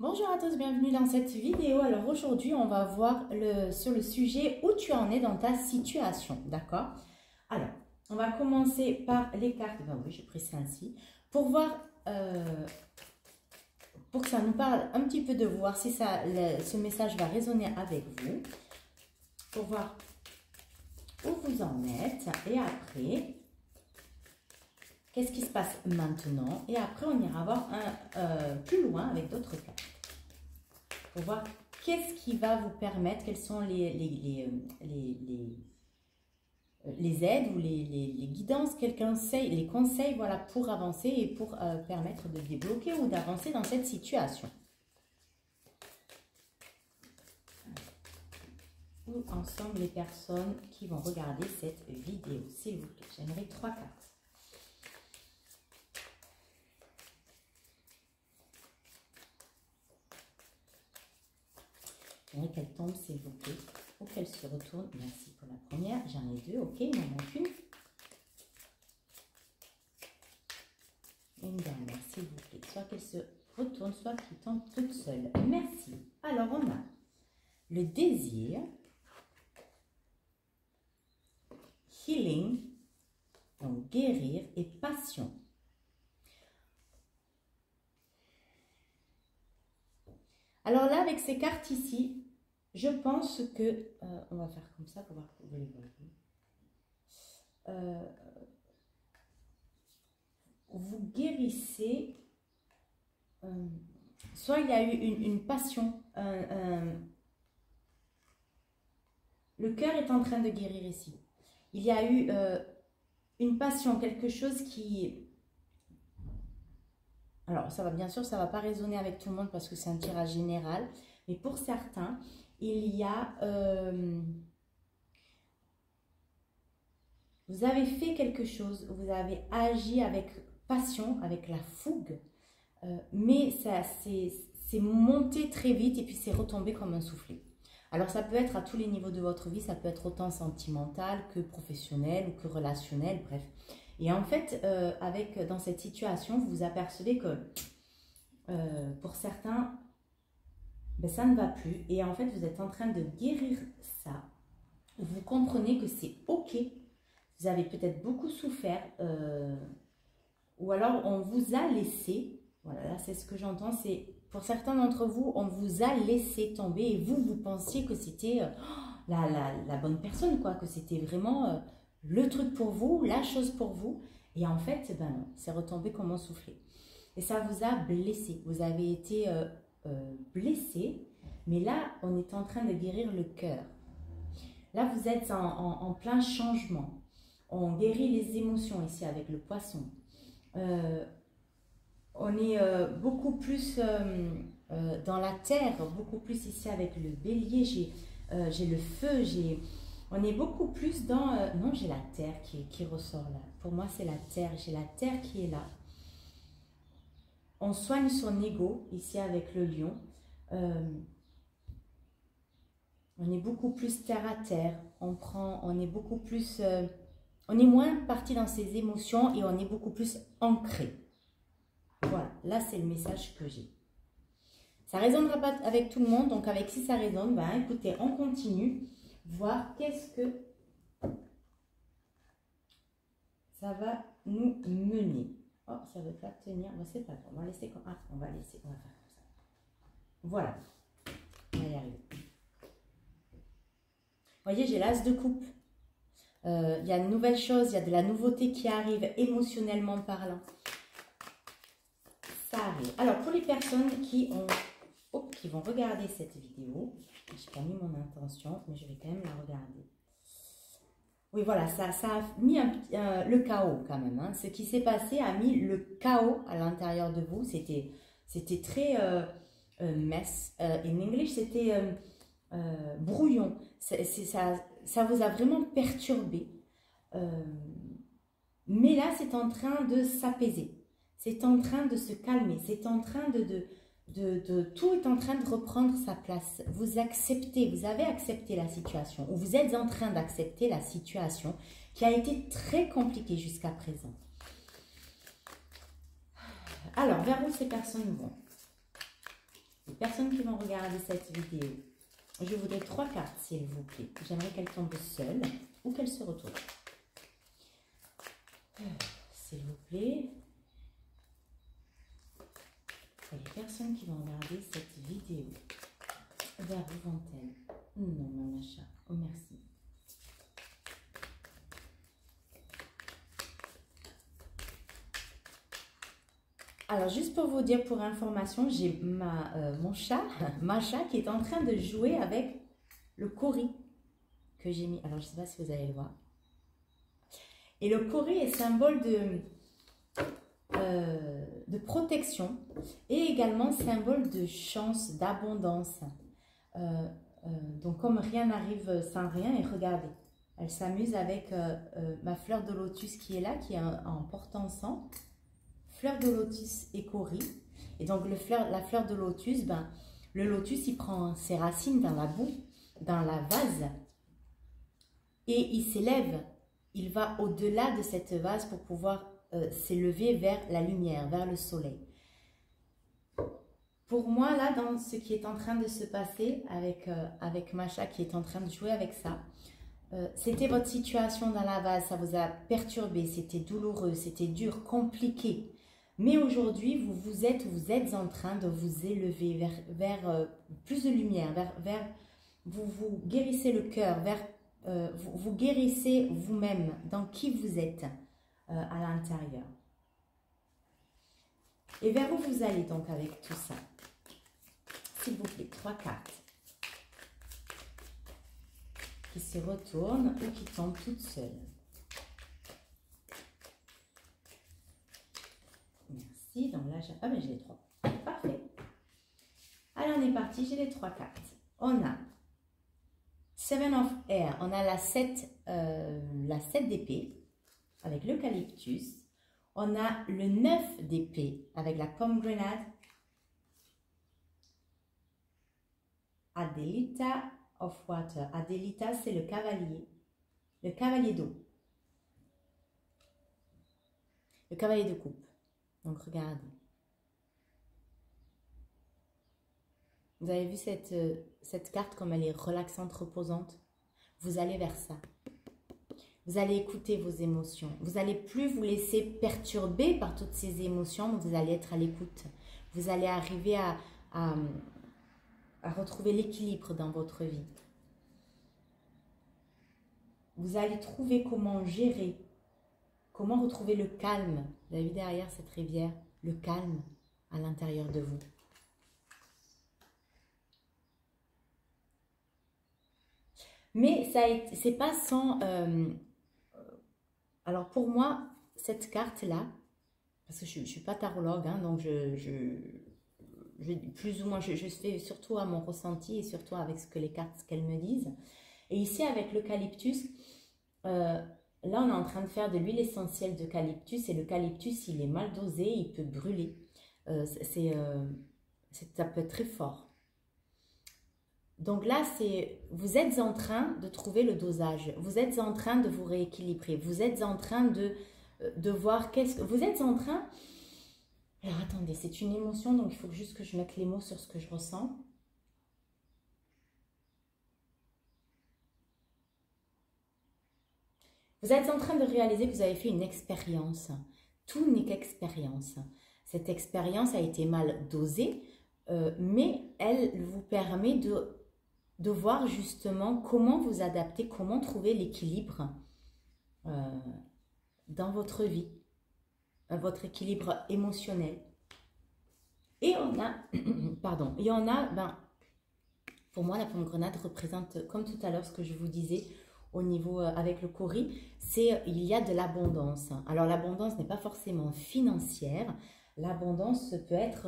Bonjour à tous, bienvenue dans cette vidéo. Alors aujourd'hui, on va voir sur le sujet où tu en es dans ta situation, d'accord? Alors, on va commencer par les cartes. Ben oui, j'ai pris celle-ci pour voir, pour que ça nous parle un petit peu de voir si ce message va résonner avec vous, pour voir où vous en êtes et après, qu'est-ce qui se passe maintenant? Et après, on ira voir plus loin avec d'autres cartes. Pour voir qu'est-ce qui va vous permettre, quelles sont les aides ou les guidances, les conseils voilà, pour avancer et pour permettre de débloquer ou d'avancer dans cette situation. Où en sont les personnes qui vont regarder cette vidéo? S'il vous plaît, j'aimerais 3 cartes. J'aimerais qu'elle tombe, s'il vous plaît, ou qu'elle se retourne. Merci pour la première. J'en ai 2, ok, il m'en manque une. Une dernière, s'il vous plaît. Soit qu'elle se retourne, soit qu'elle tombe toute seule. Merci. Alors, on a le désir, healing, donc guérir, et passion. Alors là, avec ces cartes ici, je pense que, on va faire comme ça pour voir que vous les voyez. Vous guérissez, soit il y a eu une passion, le cœur est en train de guérir ici. Il y a eu une passion, quelque chose qui... Alors, ça va bien sûr, ça ne va pas résonner avec tout le monde parce que c'est un tirage général. Mais pour certains, il y a... vous avez fait quelque chose, vous avez agi avec passion, avec la fougue. Mais ça c'est monté très vite et puis c'est retombé comme un soufflet. Alors, ça peut être à tous les niveaux de votre vie. Ça peut être autant sentimental que professionnel ou que relationnel, bref. Et en fait, dans cette situation, vous vous apercevez que pour certains, ben, ça ne va plus. Et en fait, vous êtes en train de guérir ça. Vous comprenez que c'est OK. Vous avez peut-être beaucoup souffert. Ou alors, on vous a laissé. Voilà, là, c'est ce que j'entends. C'est pour certains d'entre vous, on vous a laissé tomber. Et vous pensiez que c'était la bonne personne, quoi. Que c'était vraiment... le truc pour vous, la chose pour vous. Et en fait, ben non, c'est retombé comme un soufflet. Et ça vous a blessé. Vous avez été blessé. Mais là, on est en train de guérir le cœur. Là, vous êtes en plein changement. On guérit les émotions ici avec le poisson. On est beaucoup plus dans la terre, beaucoup plus ici avec le bélier. J'ai le feu, on est beaucoup plus dans... non, j'ai la terre qui ressort là. Pour moi, c'est la terre. J'ai la terre qui est là. On soigne son ego, ici avec le lion. On est beaucoup plus terre à terre. On est beaucoup plus... on est moins parti dans ses émotions et on est beaucoup plus ancré. Voilà, là, c'est le message que j'ai. Ça ne résonnera pas avec tout le monde. Donc, avec si ça résonne, ben, écoutez, on continue. Voir qu'est-ce que ça va nous mener. Oh, ça ne veut pas tenir. Bon, c'est pas grave. On va laisser comme... Ah, on va faire comme ça. Voilà. On va y arriver. Vous voyez, j'ai l'as de coupe. Il y a de nouvelles choses, il y a de la nouveauté qui arrive émotionnellement parlant. Ça arrive. Alors, pour les personnes qui vont regarder cette vidéo, je n'ai pas mis mon intention, mais je vais quand même la regarder. Oui, voilà, ça a mis le chaos quand même. Hein. Ce qui s'est passé a mis le chaos à l'intérieur de vous. C'était très mess. In English, c'était brouillon. Ça vous a vraiment perturbé. Mais là, c'est en train de s'apaiser. C'est en train de se calmer. C'est en train tout est en train de reprendre sa place. Vous acceptez, vous avez accepté la situation, ou vous êtes en train d'accepter la situation qui a été très compliquée jusqu'à présent. Alors, vers où ces personnes vont? personnes qui vont regarder cette vidéo, je voudrais 3 cartes, s'il vous plaît. J'aimerais qu'elles tombent seules ou qu'elles se retournent. S'il vous plaît. Et les personnes qui vont regarder cette vidéo, vers où vont-elles? Non, mon achat. Oh, merci. Alors, juste pour vous dire, pour information, j'ai mon chat, Macha, qui est en train de jouer avec le cori que j'ai mis. Alors, je ne sais pas si vous allez le voir. Et le cori est symbole de protection et également symbole de chance, d'abondance. Donc, comme rien n'arrive sans rien, et regardez, elle s'amuse avec ma fleur de lotus qui est là, qui est en porte-encens. Fleur de lotus et cori. Et donc, la fleur de lotus, ben, le lotus, il prend ses racines dans la boue, dans la vase, et il s'élève. Il va au-delà de cette vase pour pouvoir s'élever vers la lumière, vers le soleil. Pour moi, là, dans ce qui est en train de se passer avec Macha qui est en train de jouer avec ça, c'était votre situation dans la vase, ça vous a perturbé, c'était douloureux, c'était dur, compliqué. Mais aujourd'hui, vous êtes en train de vous élever vers plus de lumière, vous guérissez le cœur, vous guérissez vous-même, dans qui vous êtes à l'intérieur. Et vers où vous allez donc avec tout ça? S'il vous plaît, 3 cartes qui se retournent ou qui tombent toutes seules. Merci. Donc là, ah mais j'ai les 3. Parfait. Allez, on est parti. J'ai les 3 cartes. On a Seven of Air. On a la 7 d'épée avec l'eucalyptus. On a le 9 d'épée avec la pomme grenade. Adelita of Water. Adelita, c'est le cavalier d'eau. Le cavalier de coupe. Donc, regardez. Vous avez vu cette carte comme elle est relaxante, reposante? Vous allez vers ça. Vous allez écouter vos émotions. Vous n'allez plus vous laisser perturber par toutes ces émotions. Vous allez être à l'écoute. Vous allez arriver à retrouver l'équilibre dans votre vie. Vous allez trouver comment gérer, comment retrouver le calme. Vous avez vu derrière cette rivière, le calme à l'intérieur de vous. Mais c'est pas sans... alors pour moi, cette carte-là, parce que je ne suis pas tarologue, hein, donc plus ou moins, je fais surtout à mon ressenti et surtout avec ce que les cartes, ce qu'elles me disent. Et ici, avec l'eucalyptus, là, on est en train de faire de l'huile essentielle d'eucalyptus. Et l'eucalyptus, il est mal dosé, il peut brûler. Ça peut être très fort. Donc là, vous êtes en train de trouver le dosage. Vous êtes en train de vous rééquilibrer. Vous êtes en train de voir qu'est-ce que... Vous êtes en train... Alors, attendez, c'est une émotion, donc il faut juste que je mette les mots sur ce que je ressens. Vous êtes en train de réaliser que vous avez fait une expérience. Tout n'est qu'expérience. Cette expérience a été mal dosée, mais elle vous permet de voir justement comment vous adapter, comment trouver l'équilibre dans votre vie, votre équilibre émotionnel. Et on a, pardon, et on a, pour moi, la pomme grenade représente, comme tout à l'heure, ce que je vous disais, au niveau avec le cori, il y a de l'abondance. Alors l'abondance n'est pas forcément financière, l'abondance peut être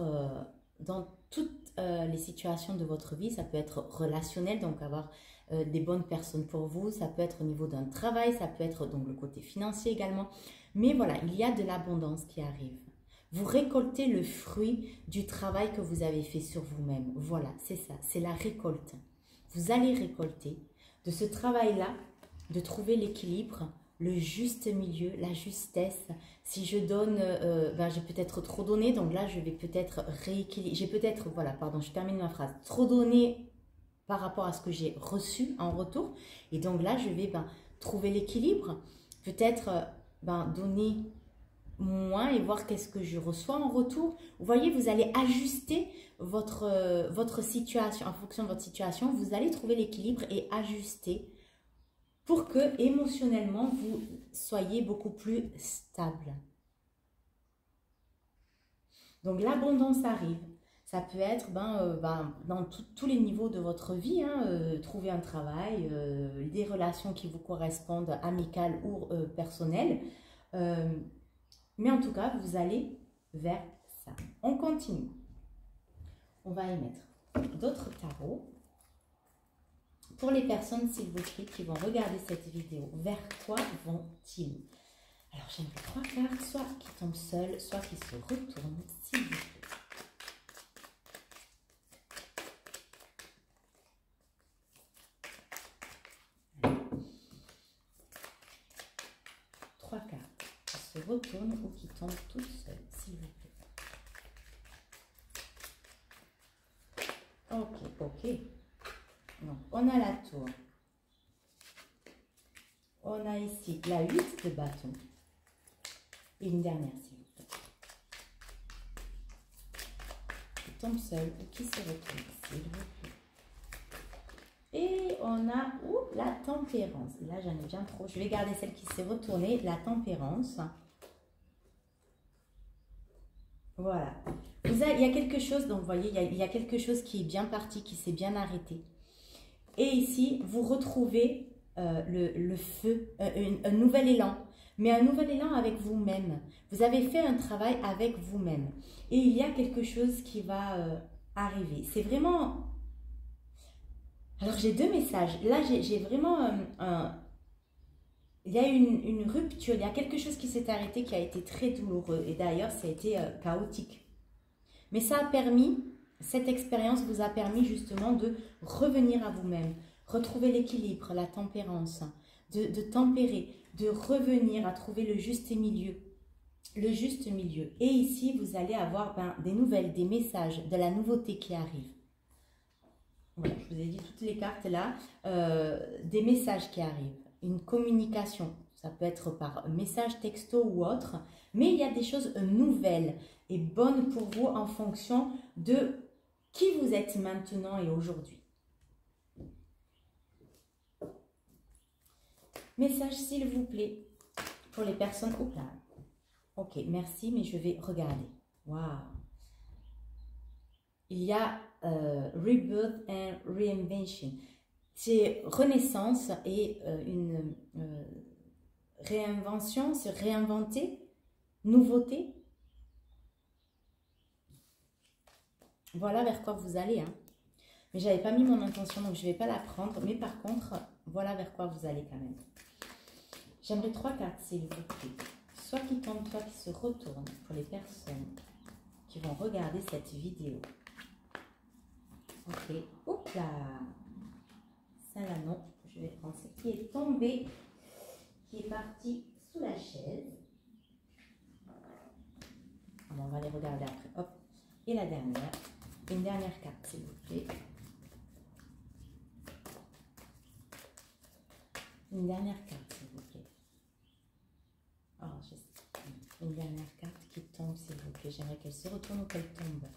dans toutes les situations de votre vie, ça peut être relationnel, donc avoir des bonnes personnes pour vous, ça peut être au niveau d'un travail, ça peut être donc le côté financier également, mais voilà, il y a de l'abondance qui arrive. Vous récoltez le fruit du travail que vous avez fait sur vous-même, voilà, c'est ça, c'est la récolte. Vous allez récolter de ce travail-là, de trouver l'équilibre, le juste milieu, la justesse. Si je donne, j'ai peut-être trop donné, donc là je vais peut-être rééquilibrer. J'ai peut-être, voilà, pardon, je termine ma phrase, trop donné par rapport à ce que j'ai reçu en retour. Et donc là je vais trouver l'équilibre, peut-être donner moins et voir qu'est-ce que je reçois en retour. Vous voyez, vous allez ajuster votre situation, en fonction de votre situation, vous allez trouver l'équilibre et ajuster pour que émotionnellement vous soyez beaucoup plus stable. Donc l'abondance arrive. Ça peut être dans tous les niveaux de votre vie, trouver un travail, des relations qui vous correspondent, amicales ou personnelles. Mais en tout cas, vous allez vers ça. On continue. On va émettre d'autres tarots. Pour les personnes, s'il vous plaît, qui vont regarder cette vidéo, vers quoi vont-ils? Alors, j'aimerais 3 cartes, soit qui tombent seules, soit qui se retournent, s'il vous plaît. Allez. 3 cartes qui se retournent ou qui tombent toutes seules, s'il vous plaît. Ok. Donc, on a la tour. On a ici la 8 de bâton. Et une dernière, s'il vous plaît. Qui tombe seul ou qui se retourne, s'il vous plaît. Et on a la tempérance. Là, j'en ai bien trop. Je vais garder celle qui s'est retournée, la tempérance. Voilà. Il y a quelque chose, donc vous voyez, il y a quelque chose qui est bien parti, qui s'est bien arrêté. Et ici, vous retrouvez le feu, un nouvel élan, mais un nouvel élan avec vous-même. Vous avez fait un travail avec vous-même. Et il y a quelque chose qui va arriver. C'est vraiment... Alors, j'ai 2 messages. Là, j'ai vraiment il y a une rupture, il y a quelque chose qui s'est arrêté qui a été très douloureux. Et d'ailleurs, ça a été chaotique. Mais ça a permis... Cette expérience vous a permis justement de revenir à vous-même, retrouver l'équilibre, la tempérance, de tempérer, de revenir à trouver le juste milieu. Le juste milieu. Et ici, vous allez avoir des nouvelles, des messages, de la nouveauté qui arrive. Voilà, je vous ai dit toutes les cartes là, des messages qui arrivent, une communication. Ça peut être par message, texto ou autre, mais il y a des choses nouvelles et bonnes pour vous en fonction de qui vous êtes maintenant et aujourd'hui. Message s'il vous plaît pour les personnes au plat. Ok, merci, mais je vais regarder. Waouh! Il y a Rebirth and Reinvention. C'est renaissance et une réinvention, se réinventer, nouveauté. Voilà vers quoi vous allez. Mais je n'avais pas mis mon intention, donc je ne vais pas la prendre. Mais par contre, voilà vers quoi vous allez quand même. J'aimerais 3 cartes, s'il vous plaît. Soit qui tombent, soit qui se retournent pour les personnes qui vont regarder cette vidéo. Ok. Oups là. Ça là, non. Je vais prendre ce qui est tombé, qui est parti sous la chaise. On va les regarder après. Hop. Et la dernière. Une dernière carte, s'il vous plaît. Une dernière carte, s'il vous plaît. Oh, une dernière carte qui tombe, s'il vous plaît. J'aimerais qu'elle se retourne ou qu'elle tombe.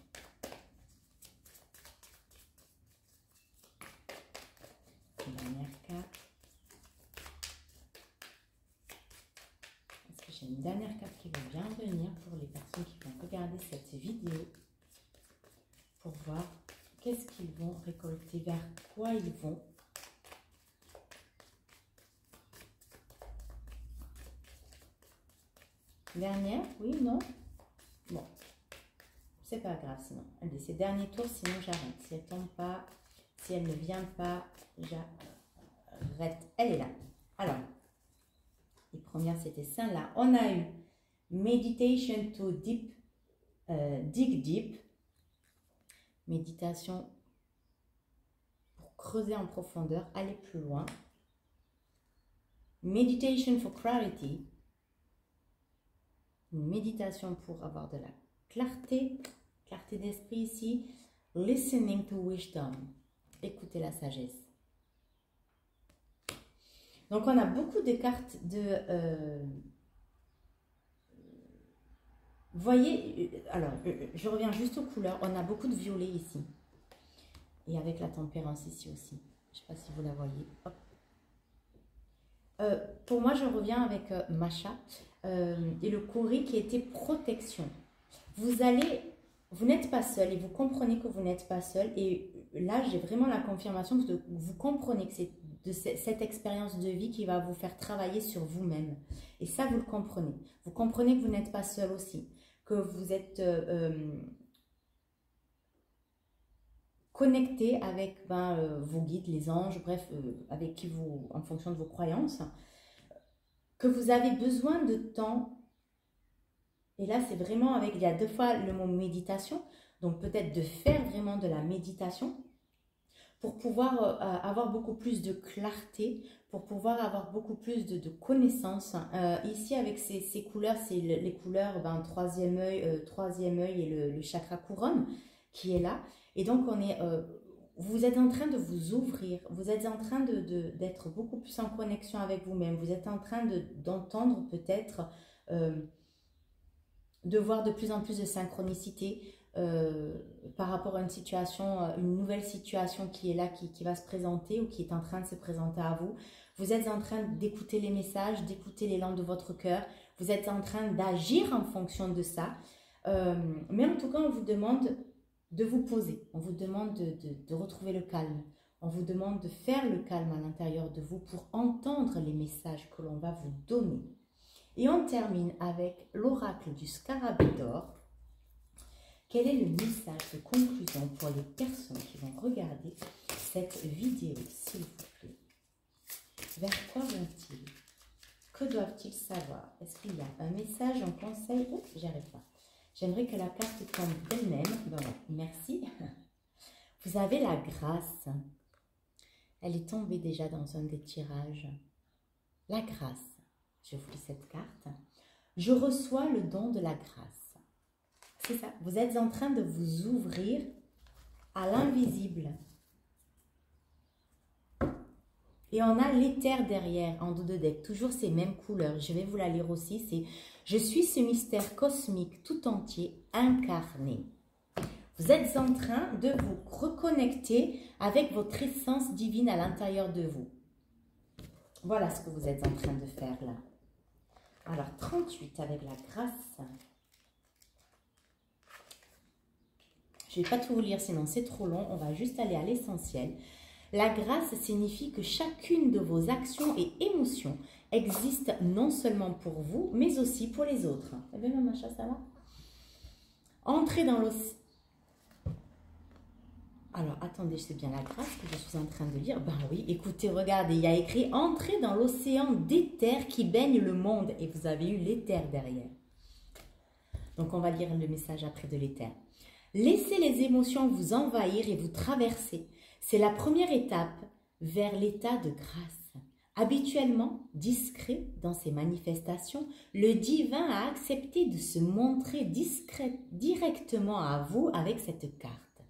Une dernière carte. Est-ce que j'ai une dernière carte qui va bien venir pour les personnes qui vont regarder cette vidéo? Pour voir qu'est-ce qu'ils vont récolter, vers quoi ils vont. Dernière, oui, non? Bon, c'est pas grave sinon. Allez, c'est dernier tour, sinon j'arrête. Si elle tombe pas, si elle ne vient pas, j'arrête. Elle est là. Alors, les premières c'était ça là. On a eu Meditation to Deep, Dig Deep. Méditation pour creuser en profondeur, aller plus loin. Meditation for clarity. Une méditation pour avoir de la clarté, clarté d'esprit ici. Listening to wisdom. Écoutez la sagesse. Donc, on a beaucoup de cartes de... voyez, alors, je reviens juste aux couleurs. On a beaucoup de violet ici. Et avec la tempérance ici aussi. Je ne sais pas si vous la voyez. Hop. Pour moi, je reviens avec Masha et le Kori qui était protection. Vous n'êtes pas seul et vous comprenez que vous n'êtes pas seul. Et là, j'ai vraiment la confirmation que vous comprenez que c'est de cette expérience de vie qui va vous faire travailler sur vous-même. Et ça, vous le comprenez. Vous comprenez que vous n'êtes pas seul aussi. Que vous êtes connecté avec vos guides, les anges, bref, avec qui vous, en fonction de vos croyances. Que vous avez besoin de temps. Et là, c'est vraiment avec, il y a 2 fois le mot méditation. Donc, peut-être de faire vraiment de la méditation pour pouvoir avoir beaucoup plus de clarté, pour pouvoir avoir beaucoup plus de connaissances. Ici, avec ces couleurs, c'est les couleurs troisième œil et le chakra couronne qui est là. Et donc, vous êtes en train de vous ouvrir, vous êtes en train d'être beaucoup plus en connexion avec vous-même, vous êtes en train d'entendre peut-être, de voir de plus en plus de synchronicité, par rapport à une situation, une nouvelle situation qui est là, qui va se présenter ou qui est en train de se présenter à vous. Vous êtes en train d'écouter les messages, d'écouter l'élan de votre cœur. Vous êtes en train d'agir en fonction de ça. Mais en tout cas, on vous demande de vous poser. On vous demande de retrouver le calme. On vous demande de faire le calme à l'intérieur de vous pour entendre les messages que l'on va vous donner. Et on termine avec l'oracle du scarabée d'or. Quel est le message de conclusion pour les personnes qui vont regarder cette vidéo, s'il vous plaît? Vers quoi vont-ils? Que doivent-ils savoir? Est-ce qu'il y a un message, un conseil? Oh, j'y arrive pas. J'aimerais que la carte tombe d'elle-même. Bon, merci. Vous avez la grâce. Elle est tombée déjà dans un des tirages. La grâce. Je vous lis cette carte. Je reçois le don de la grâce. C'est ça, vous êtes en train de vous ouvrir à l'invisible. Et on a l'éther derrière, en dos de deck, toujours ces mêmes couleurs. Je vais vous la lire aussi, c'est « Je suis ce mystère cosmique tout entier incarné ». Vous êtes en train de vous reconnecter avec votre essence divine à l'intérieur de vous. Voilà ce que vous êtes en train de faire là. Alors, 38 avec la grâce. Je ne vais pas tout vous lire, sinon c'est trop long. On va juste aller à l'essentiel. La grâce signifie que chacune de vos actions et émotions existe non seulement pour vous, mais aussi pour les autres. Eh bien, Macha, ça va? Entrez dans l'océan. Alors, attendez, c'est bien la grâce que je suis en train de lire. Ben oui, écoutez, regardez, il y a écrit « Entrez dans l'océan d'éther qui baigne le monde ». Et vous avez eu l'éther derrière. Donc, on va lire le message après de l'éther. Laissez les émotions vous envahir et vous traverser. C'est la première étape vers l'état de grâce. Habituellement discret dans ses manifestations, le divin a accepté de se montrer directement à vous avec cette carte.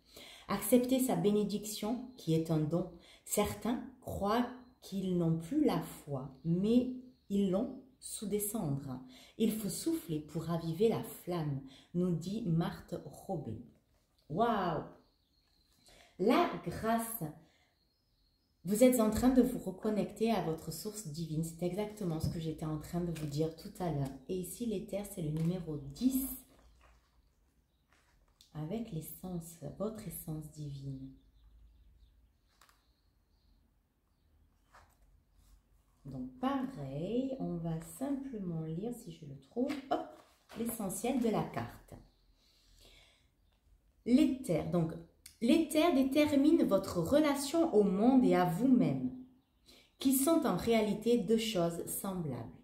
Acceptez sa bénédiction qui est un don. Certains croient qu'ils n'ont plus la foi, mais ils l'ont sous descendre. Il faut souffler pour raviver la flamme, nous dit Marthe Robet. Waouh! La grâce, vous êtes en train de vous reconnecter à votre source divine. C'est exactement ce que j'étais en train de vous dire tout à l'heure. Et ici, l'éther, c'est le numéro 10. Avec l'essence, votre essence divine. Donc, pareil, on va simplement lire, si je le trouve, l'essentiel de la carte. L'éther, donc, l'éther détermine votre relation au monde et à vous-même, qui sont en réalité 2 choses semblables.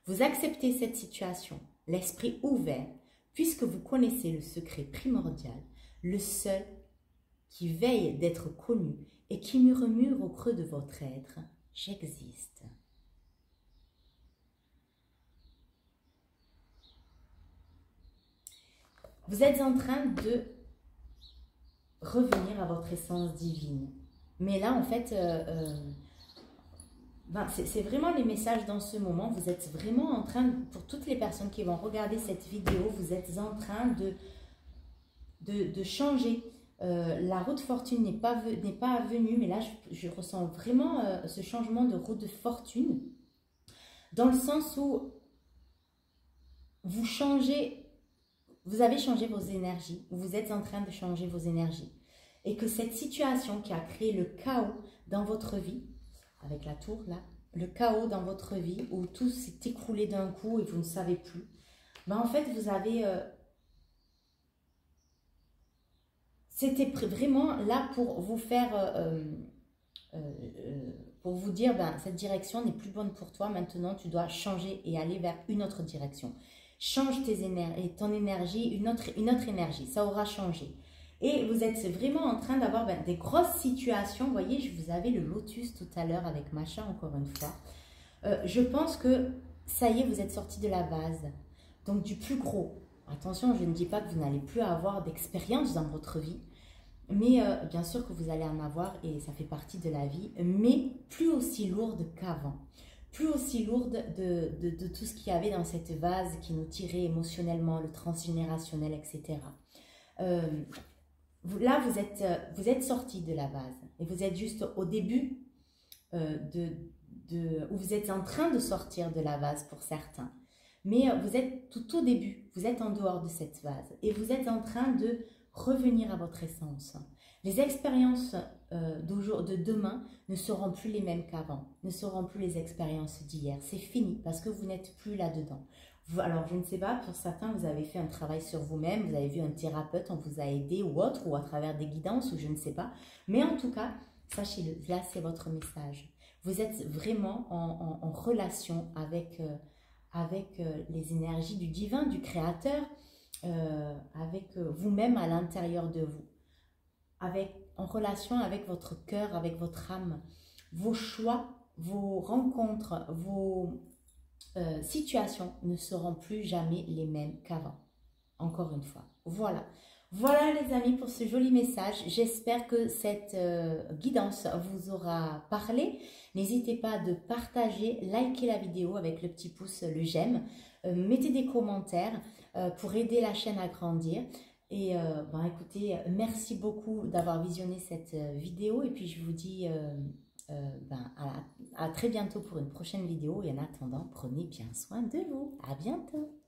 Vous acceptez cette situation, l'esprit ouvert, puisque vous connaissez le secret primordial, le seul qui veille d'être connu et qui murmure au creux de votre être, j'existe. Vous êtes en train de revenir à votre essence divine. Mais là, en fait, c'est vraiment les messages dans ce moment. Vous êtes vraiment en train, pour toutes les personnes qui vont regarder cette vidéo, vous êtes en train de changer. La roue de fortune n'est pas venue, mais là, je ressens vraiment ce changement de roue de fortune. Dans le sens où vous changez, vous avez changé vos énergies, vous êtes en train de changer vos énergies. Et que cette situation qui a créé le chaos dans votre vie, avec la tour là, le chaos dans votre vie, où tout s'est écroulé d'un coup et vous ne savez plus, ben en fait vous avez... C'était vraiment là pour vous faire... pour vous dire, ben, cette direction n'est plus bonne pour toi, maintenant tu dois changer et aller vers une autre direction. Change ton énergie, une autre énergie, ça aura changé. Et vous êtes vraiment en train d'avoir des grosses situations. Vous voyez, je vous avais le lotus tout à l'heure avec Macha, encore une fois. Je pense que ça y est, vous êtes sorti de la vase. Donc du plus gros. Attention, je ne dis pas que vous n'allez plus avoir d'expérience dans votre vie. Mais bien sûr que vous allez en avoir et ça fait partie de la vie. Mais plus aussi lourde qu'avant. Plus aussi lourde de tout ce qu'il y avait dans cette vase qui nous tirait émotionnellement, le transgénérationnel, etc. Là, vous êtes sorti de la base et vous êtes juste au début où vous êtes en train de sortir de la vase pour certains. Mais vous êtes tout au début, vous êtes en dehors de cette vase et vous êtes en train de revenir à votre essence. Les expériences de demain ne seront plus les mêmes qu'avant, ne seront plus les expériences d'hier. C'est fini parce que vous n'êtes plus là-dedans. Alors, je ne sais pas, pour certains, vous avez fait un travail sur vous-même, vous avez vu un thérapeute, on vous a aidé ou autre, ou à travers des guidances, ou je ne sais pas. Mais en tout cas, sachez-le, là, c'est votre message. Vous êtes vraiment en relation avec les énergies du divin, du créateur, avec vous-même à l'intérieur de vous. En relation avec votre cœur, avec votre âme. Vos choix, vos rencontres, vos... situations ne seront plus jamais les mêmes qu'avant. Encore une fois. Voilà. Voilà les amis pour ce joli message. J'espère que cette guidance vous aura parlé. N'hésitez pas de partager, liker la vidéo avec le petit pouce, le j'aime. Mettez des commentaires pour aider la chaîne à grandir. Et écoutez, merci beaucoup d'avoir visionné cette vidéo. Et puis je vous dis... à très bientôt pour une prochaine vidéo et en attendant, prenez bien soin de vous. À bientôt.